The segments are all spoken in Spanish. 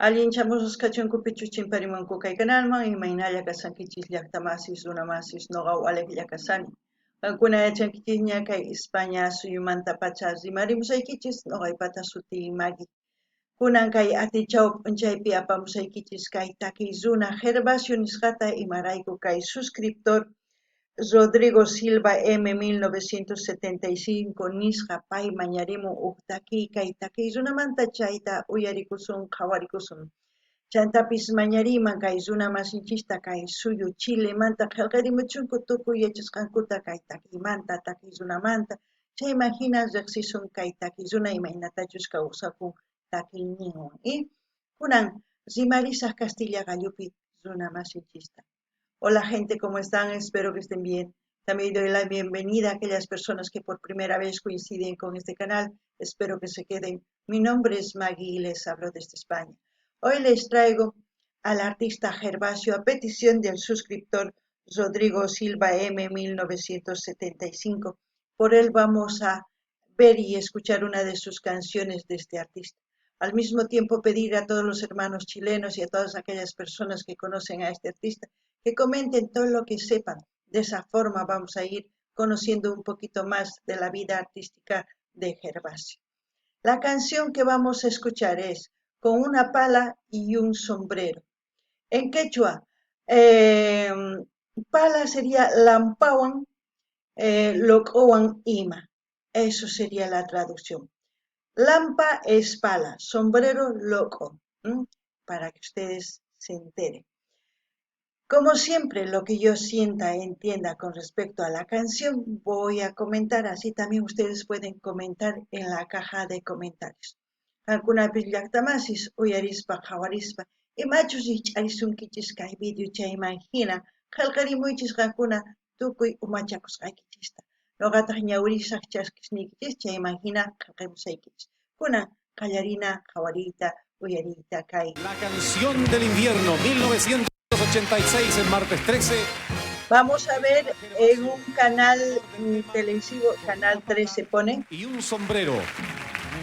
Alguien chamus kachunkupi chuchimparimunku kay kanalman imaynalla kasankichis llaqtamasis runamasis noqa walik llakasani. Qankuna yachankichikña kay España suyumanta pacha rimarimusaykichis noqaypata suti Maggie. Kunan kay atichaw p'unchaypi apamusaykichis kay takiy runa Gervasio nisqata imarayku kay suscriptor Rodrigo Silva M 1975 nisqa pay mañarimun takiy kay takiy runamanta chayta uyarikusun qhawarikusun. Chantapis mañariman kay runa masinchista kay suyu Chile manta qillqarimuchunku tukuy yachasqankuta kay takiymanta takiy runamanta chayman hina riqsisun kay takiy runa imaynatachus kawsakun takiyninwan kunan rimarisaq Castilla gallupi runa masinchista. Hola gente, ¿cómo están? Espero que estén bien. También doy la bienvenida a aquellas personas que por primera vez coinciden con este canal. Espero que se queden. Mi nombre es Maggie y les hablo desde España. Hoy les traigo al artista Gervasio a petición del suscriptor Rodrigo Silva M 1975. Por él vamos a ver y escuchar una de sus canciones de este artista. Al mismo tiempo pedir a todos los hermanos chilenos y a todas aquellas personas que conocen a este artista que comenten todo lo que sepan. De esa forma vamos a ir conociendo un poquito más de la vida artística de Gervasio. La canción que vamos a escuchar es Con una pala y un sombrero. En quechua, pala sería lampawan, locowan ima. Eso sería la traducción. Lampa es pala, sombrero loco, para que ustedes se enteren. Como siempre, lo que yo sienta e entienda con respecto a la canción, voy a comentar, así también ustedes pueden comentar en la caja de comentarios. Alguna villactamasis, uyarispa, jawarispa, y machos y charisunkichis kay video chayman hina, qalqarimuychis qankuna tukuy umachakos qaykichista. Noqataq ñawrisaq chaskisnikichis chayman hina qalqamusaykichis. Kuna qallarina, jawarita, uyarita kay. La canción del invierno, 1986, el martes 13. Vamos a ver en un canal televisivo, canal 13 pone. Y un sombrero. A mí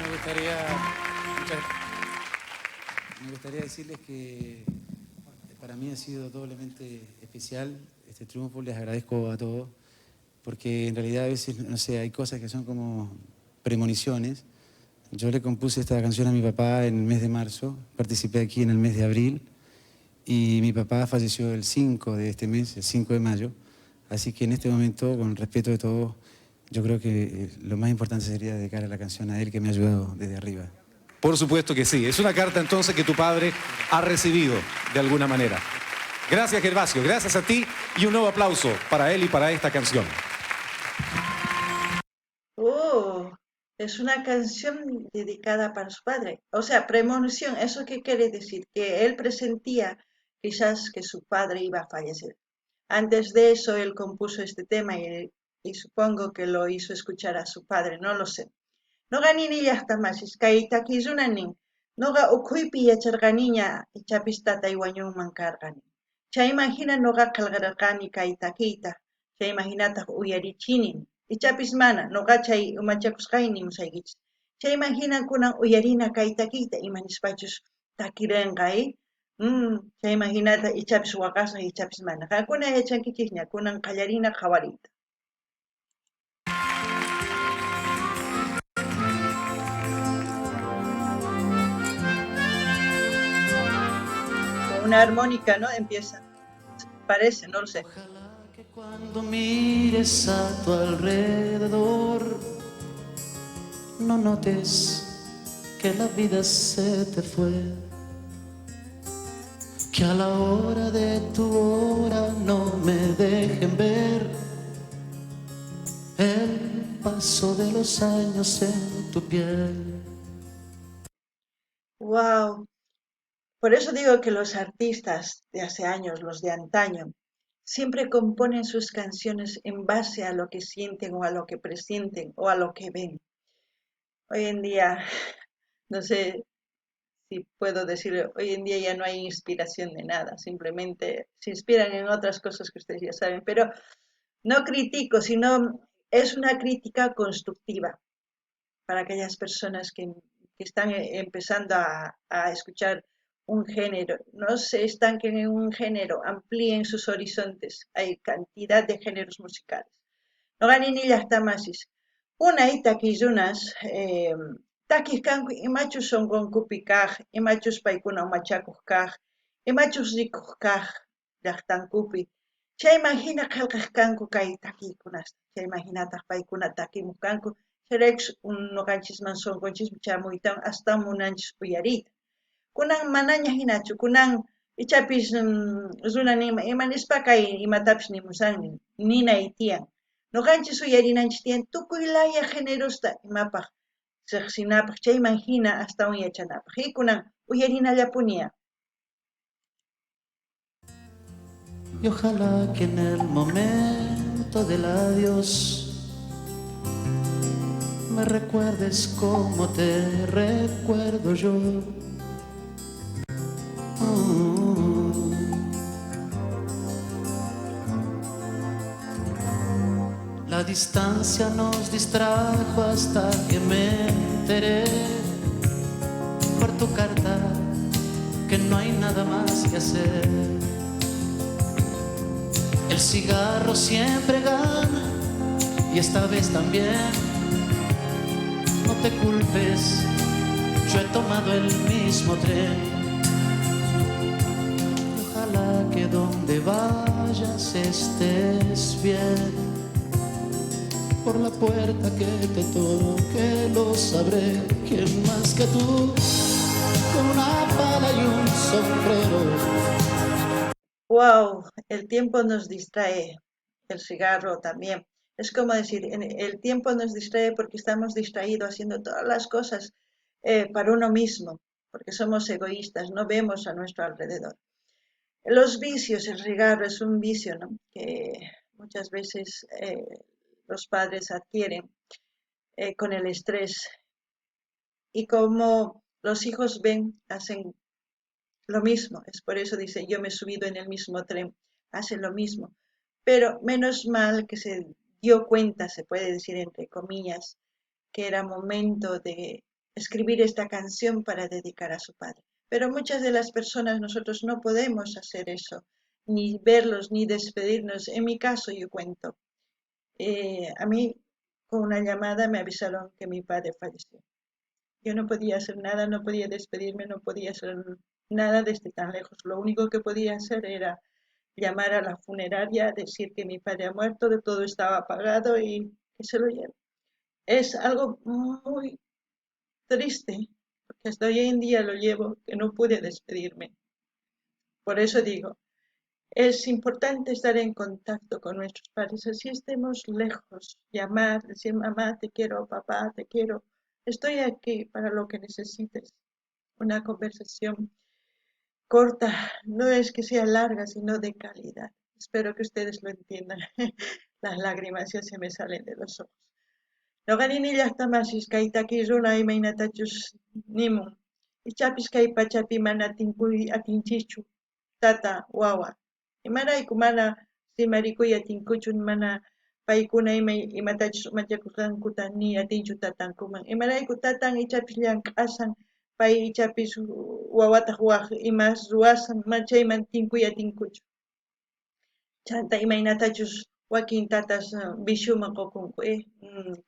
me gustaría decirles que para mí ha sido doblemente especial este triunfo. Les agradezco a todos, porque en realidad a veces, no sé, hay cosas que son como premoniciones. Yo le compuse esta canción a mi papá en el mes de marzo, participé aquí en el mes de abril, y mi papá falleció el 5 de este mes, el 5 de mayo, así que en este momento, con el respeto de todos, yo creo que lo más importante sería dedicar a la canción a él, que me ha ayudado desde arriba. Por supuesto que sí. Es una carta entonces que tu padre ha recibido de alguna manera. Gracias, Gervasio. Gracias a ti y un nuevo aplauso para él y para esta canción. Es una canción dedicada para su padre. O sea, premonición, ¿eso qué quiere decir? Que él presentía quizás que su padre iba a fallecer. Antes de eso, él compuso este tema y supongo que lo hizo escuchar a su padre, no lo sé. Noqa nini llaqtamasis kay takirunanin noqa ukhuypi yacharqaniña ichapis tatay wañunman karqani. Chayman hina noqa qillqararqani kay takiyta, chayman hinataq uyarichinin. Ichapis mana, noqa chay umachakusqayni musaykichis. Chayman hina kunan uyarina kay takiyta imanispachus takirinqay. Chayman hinata ichapis waqasqa ichapis mana. Qankuna yachankichikña kunan qallarina qhawariyta. Una armónica, ¿no? Empieza. Parece, no lo sé. Ojalá que cuando mires a tu alrededor no notes que la vida se te fue, que a la hora de tu hora no me dejen ver el paso de los años en tu piel. Wow. Por eso digo que los artistas de hace años, los de antaño, siempre componen sus canciones en base a lo que sienten o a lo que presienten o a lo que ven. Hoy en día, no sé si puedo decir, hoy en día ya no hay inspiración de nada, simplemente se inspiran en otras cosas que ustedes ya saben, pero no critico, sino es una crítica constructiva para aquellas personas que están empezando a escuchar un género, no se estanquen en un género, amplíen sus horizontes. Hay cantidad de géneros musicales. No ganin ni llaqtamasis. Unay taquillunas, taquis kanku imachus sonqonkupi kaq, imachus paykuna umachakuq kaq, imachus rikuq kaq llaqtankupi. Chayman hina qillqaq kanku kay taquikunas. Chayman hinataq paykuna taquimuq kanku. Chayraykus nuqanchisman sonqonchispi chamuytawan astawan munanchis uyariyta. Kunan manaña hinachu, kunan ichapis runa nima imanispa kay imatapis nimusanmi, ninay tiyan. Nuqanchis uyarinanchis tiyan tukuylaya generosta imapaq riqsinapaq chayman hina astawan yachanapaq. Y kunan uyarinallapunia. Y ojalá que en el momento del adiós me recuerdes como te recuerdo yo. La distancia nos distrajo hasta que me enteré por tu carta que no hay nada más que hacer. El cigarro siempre gana y esta vez también. No te culpes, yo he tomado el mismo tren. Ojalá que donde vayas estés bien. Por la puerta que te toque lo sabré. ¿Quién más que tú? Con una pala y un sombrero. Wow, el tiempo nos distrae, el cigarro también. Es como decir, el tiempo nos distrae porque estamos distraídos haciendo todas las cosas para uno mismo, porque somos egoístas, no vemos a nuestro alrededor. Los vicios, el cigarro es un vicio, ¿no? Que muchas veces los padres adquieren con el estrés y como los hijos ven, hacen lo mismo. Es por eso dice, yo me he subido en el mismo tren, hacen lo mismo. Pero menos mal que se dio cuenta, se puede decir entre comillas, que era momento de escribir esta canción para dedicar a su padre. Pero muchas de las personas nosotros no podemos hacer eso, ni verlos, ni despedirnos. En mi caso yo cuento, a mí con una llamada me avisaron que mi padre falleció. Yo no podía hacer nada, no podía despedirme, no podía hacer nada desde tan lejos. Lo único que podía hacer era llamar a la funeraria, decir que mi padre ha muerto, de todo estaba apagado y que se lo lleve. Es algo muy triste, porque hasta hoy en día lo llevo, que no pude despedirme. Por eso digo, es importante estar en contacto con nuestros padres, así estemos lejos, llamar, decir mamá, te quiero, papá, te quiero, estoy aquí para lo que necesites. Una conversación corta, no es que sea larga, sino de calidad. Espero que ustedes lo entiendan. Las lágrimas ya se me salen de los ojos. Noqanini llaqtamasis kay takiruna imaynatachus nimun. Ichapis kay pachapi mana atinchichu tata wawa. Imarayku mana simarikuy atinkuchun mana paykuna imatachus umachakusqankuta ni atinchu tatankuman. Imarayku tatan ichapis llank'asan pay ichapis wawataq waq imas ruwasan chayman tinkuy atinkuchu. Chanta imaynatachus wakin tatas vishuman qukunku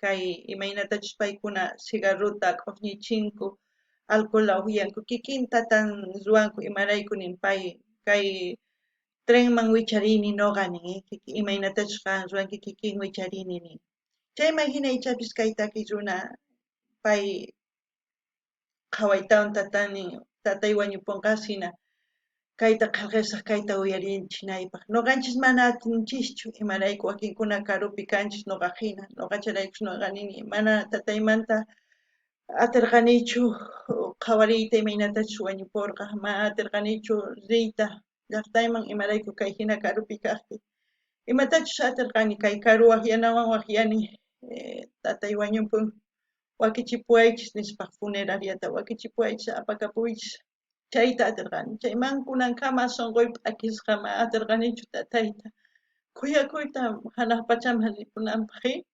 kay imaynatachus paykuna cigarruta q'uqñichinku alcohol upiyanku kikin tatan ruwanku imaraykunin pay kay trenman wicharini noqa nin imaynatachus qan ruwanki kikin wicharini nin chayman hina ichapis kay takiy runa pay qhawaytawan tatay wañupunqas hina kayta qillqisaq kayta uyarinchiknaypaq nuqanchis mana atinchikchu imarayku wakinkuna karupi kanchis nuqa hina nuqacharaykus nuqanini mana tataymanta atirqanichu qhawariyta imaynatachus wañupurqa mana atirqanichu riyta llaqtayman imarayku kay hina karupi kaqti imatachus atirqani kay karuwaq yanawan waqyani tatay wañupun wakichipuwaychis nispaq funerariata wakichipuwaychis apakapuychis chayta atirqani chayman kunankama sunquypi p'akisqa ma atirqanichu tatayta kuyakuyta hanaq pachaman rikunanpaq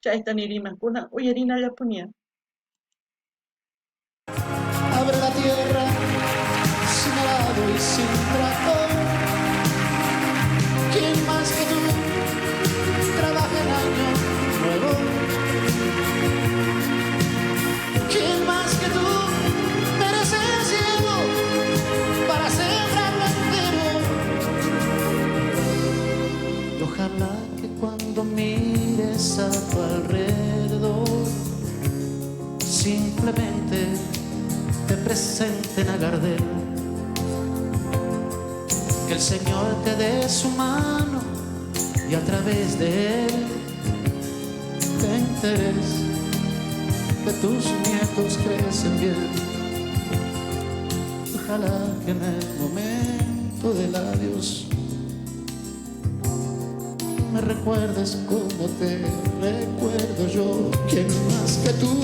chayta niriman kunan uyarinallapuña. Abre la tierra sin y sin trato. ¿Quién más que tú trabaja en año nuevo? ¿Quién más que tú merece el cielo para sembrarlo entero? Y ojalá que cuando mires a tu alrededor simplemente te presenten a Gardel, que el Señor te dé su mano y a través de él te enteres que tus nietos crecen bien. Ojalá que en el momento del adiós me recuerdes como te recuerdo yo. ¿Quién más que tú?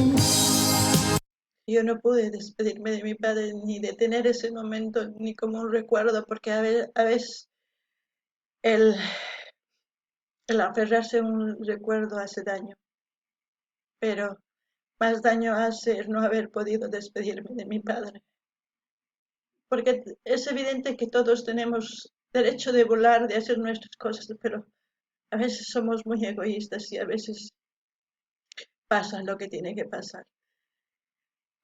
Yo no pude despedirme de mi padre ni de tener ese momento ni como un recuerdo, porque a veces el aferrarse a un recuerdo hace daño, pero más daño hace el no haber podido despedirme de mi padre. Porque es evidente que todos tenemos derecho de volar, de hacer nuestras cosas, pero a veces somos muy egoístas y a veces pasa lo que tiene que pasar.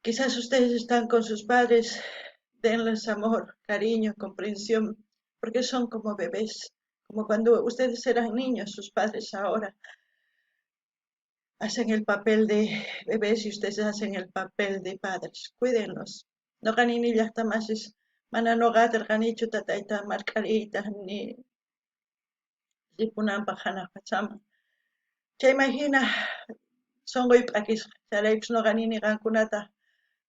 Quizás ustedes están con sus padres, denles amor, cariño, comprensión, porque son como bebés, como cuando ustedes eran niños, sus padres ahora hacen el papel de bebés y ustedes hacen el papel de padres. Cuídenlos. No ganini llaqtamasis, mana noqata qanichu tatayta marqariyta ni ripunanpaq hanaq pachaman. Chaymahina sonqoy p'akisqa, charaypis noqanini qankunata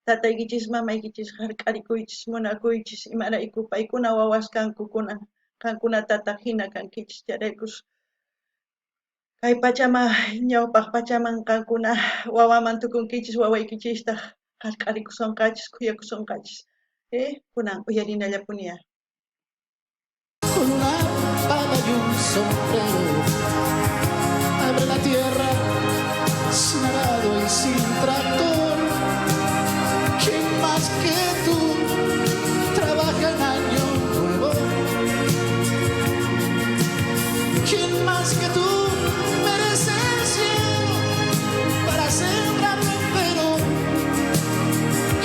tataykichis mamaykichis hark'arikuychis munakuychis imarayku paykuna wawas kanku kunan qankuna tata hina kankichis charaykus kay pachama ñawpaq pachaman qankuna wawaman tukunkichis wawaykichistaq hark'arikusunqachis kuyakusunqachis kunan uyarinallapuniya. Con una pala y un sombrero abre la tierra sin arado y sin tractor. ¿Quién más que tú trabaja en año nuevo? ¿Quién más que tú merece el cielo para sembrarlo entero?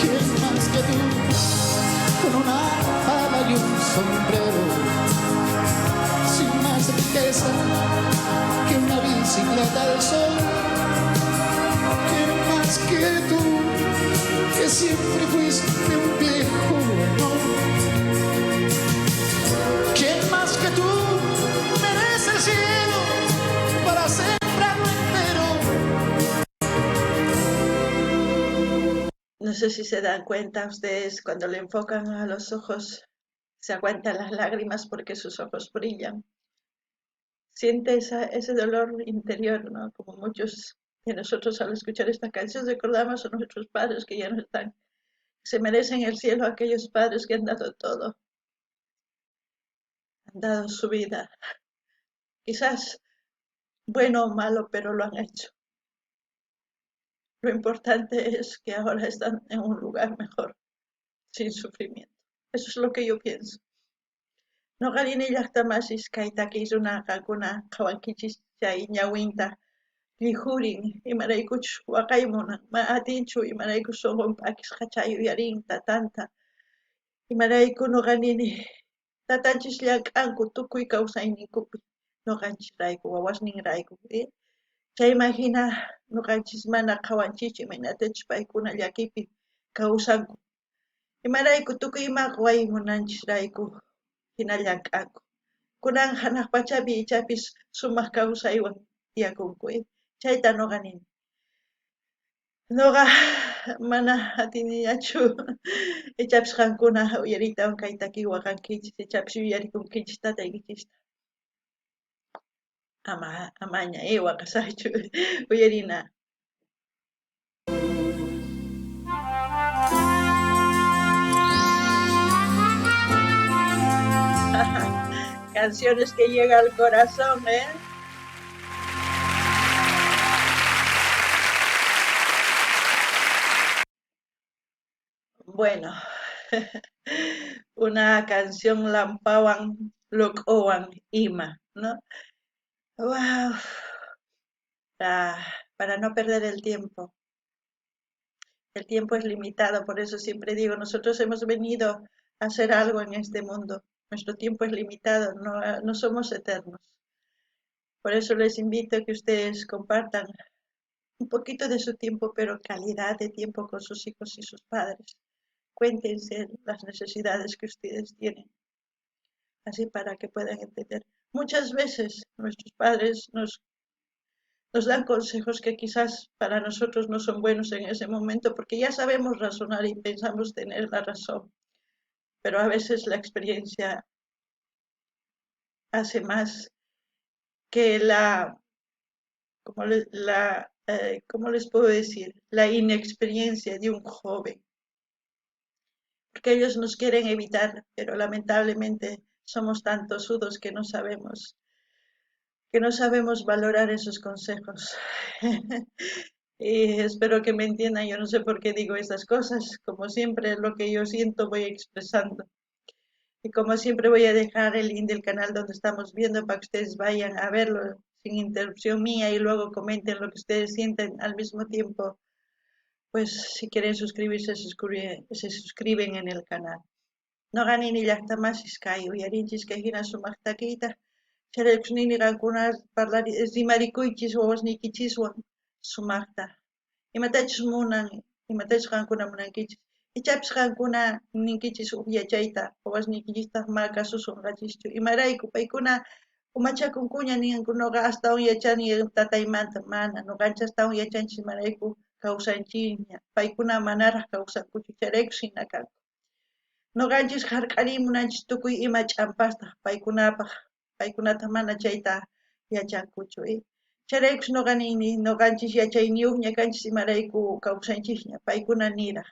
¿Quién más que tú con una pala y un sombrero, sin más riqueza que una bicicleta al sol? ¿Quién más que tú, que siempre fuiste un viejo bueno? ¿Quién más que tú merece el cielo para sembrarlo entero? No sé si se dan cuenta ustedes cuando le enfocan a los ojos, se aguantan las lágrimas porque sus ojos brillan. Siente ese dolor interior, ¿no? Como muchos de nosotros al escuchar esta canción recordamos a nuestros padres que ya no están. Se merecen el cielo aquellos padres que han dado todo, han dado su vida. Quizás bueno o malo, pero lo han hecho. Lo importante es que ahora están en un lugar mejor, sin sufrimiento. Eso es lo que yo pienso. No garini llaqtamasis kaytakis runaqakuna qhawankichis chay ñawinta lihurin imaraykuchus waqaymunan ma atinchu imarayku sunqun p'akisqa chay uyarin tatanta imarayku nuqanini tatanchis llank'anku tukuy kawsayninkupi nuqanchisrayku wawasninrayku chaymahina nuqanchis mana qhawanchichu imaynatachus paykuna llakipi kawsanku imarayku tukuy imaqa waymunanchisrayku hina llank'anku kunan hanaq pachapi ichapis sumaq kawsaywan tiyakunku chayta nuqanini nuqa mana atinillachu ichapis qankuna uyariytawan kaytaki waqankichis ichapis uyarikunkichis tataykichista amaña waqasaychu uyarina. Canciones que llegan al corazón, Bueno, una canción Lampawan Lokowan Ima, ¿no? Wow. Para no perder el tiempo. El tiempo es limitado, por eso siempre digo, nosotros hemos venido a hacer algo en este mundo. Nuestro tiempo es limitado, no somos eternos. Por eso les invito a que ustedes compartan un poquito de su tiempo, pero calidad de tiempo con sus hijos y sus padres. Cuéntense las necesidades que ustedes tienen, así para que puedan entender. Muchas veces nuestros padres nos dan consejos que quizás para nosotros no son buenos en ese momento, porque ya sabemos razonar y pensamos tener la razón, pero a veces la experiencia hace más que ¿cómo les puedo decir? La inexperiencia de un joven, porque ellos nos quieren evitar, pero lamentablemente somos tan tosudos que no sabemos valorar esos consejos. Y espero que me entiendan, yo no sé por qué digo estas cosas, como siempre lo que yo siento voy expresando. Y como siempre voy a dejar el link del canal donde estamos viendo para que ustedes vayan a verlo sin interrupción mía y luego comenten lo que ustedes sienten al mismo tiempo. Pues si quieren suscribirse, se suscriben en el canal. No ganin ni llaqtamas iskay uyarinchis kayhina sumaqtakiita charirqusnini qankunas rimarikuychis wawasniykichiswan sumaqta imatachus munan imatachus qankuna munankichis ichapis qankuna ninkichis huk yachayta wawasniykillistaq ma kasusunqachischu imarayku paykuna umachakunkuña ninqa noqa astawan yachani tataymanta mana noqanchis astawan yachanchis imarayku kawsanchikña paykuna manaraq kawsankuchu chayraykus hina kanku. Noqanchis hark'arimunanchis tukuy ima ch'ampastaq paykunata mana chayta yachankuchu. Chayraykus noqa nini noqanchis yachayniyuqña kanchis imarayku kawsanchikña paykuna niraq.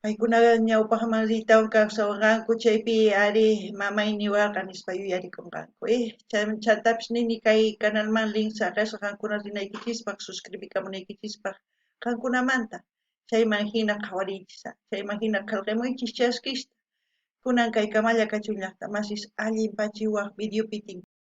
Paykuna ñawpaqman riytawan kawsawanqanku chaypi ari mamayniwarqa nispa yuyarikunqanku. Chantapis nini kay canalman link saqasqa qankuna rinaykichispaq suscribikamunaykichispaq qankunamanta. Chayman hina qhawarinchis, chayman hina qillqamuychis chaskishta. Kunan kay kamalla kachun llaqta masis allin pachiwaq videopi